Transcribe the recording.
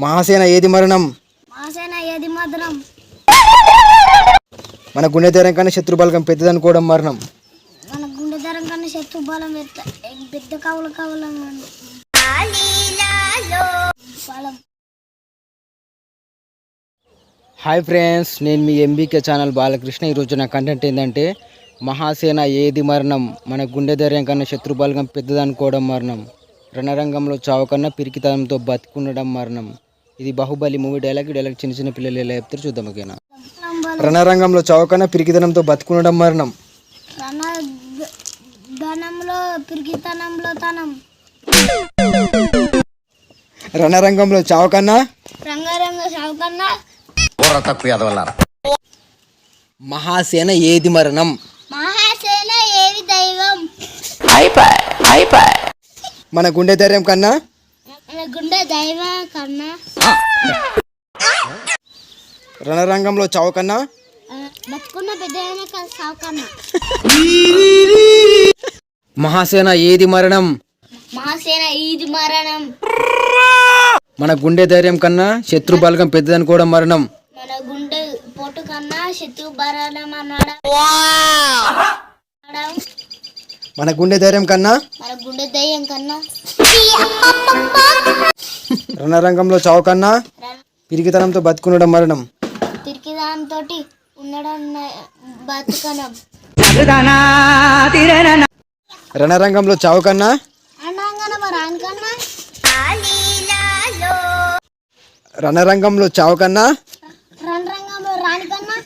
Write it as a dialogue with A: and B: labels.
A: మహాసేన ఏది మరణం?
B: మహాసేన ఏది మరణం?
A: మన గుండె ధైర్యం కన్నా శత్రుబలగం పెద్దదనుకోవడం మరణం.
B: మన గుండె ధైర్యం కన్నా శత్రు బలం పెద్ద కవులు కవులం బలం.
A: హాయ్ ఫ్రెండ్స్, నేను మీ ఎంబీకే ఛానల్ బాలకృష్ణ. ఈరోజు నా కంటెంట్ ఏంటంటే మహాసేన ఏది మరణం? మన గుండె ధైర్యం కన్నా శత్రుబలగం పెద్దదనుకోవడం మరణం. రణరంగంలో చావు కన్నా పిరికితనంతో బతికుండడం మరణం. ఇది బాహుబలి మూవీ డైలాగ్. చిన్న చిన్న పిల్లలు ఎలా చెప్తారు చూద్దాం. ఓకేనా? రణరంగంలో చావు కన్నా పిరికితనంతో బతికుండడం మరణం. రణరంగంలో చావు కన్నా మహాసేన ఏది మరణం?
B: మహాసేన ఏది దైవం?
A: మన గుండె ధైర్యం కన్నా
B: గుండె దైవం కన్నా
A: రణరంగంలో చావు కన్నా
B: బతుకున్న పెద్ద చావు కన్నా
A: మహాసేన ఏది మరణం?
B: మహాసేన ఏది మరణం?
A: మన గుండె ధైర్యం కన్నా శత్రు బలగం పెద్దదనుకోవడం మరణం.
B: మన గుండె పోటు కన్నా శత్రు బలం అన్నాడు.
A: మన గుండె ధైర్యం కన్నా
B: మన గుండె ధైర్యం కన్నా
A: రణరంగంలో చావు కన్నా పిరికితనంతో బతుకుండడం మరణం.
B: పిరికిదాంతో ఉండడం బతుకనం.
A: రణరంగంలో చావు కన్నా రణరంగంలో చావు కన్నా
B: రణరంగంలో రాని కన్నా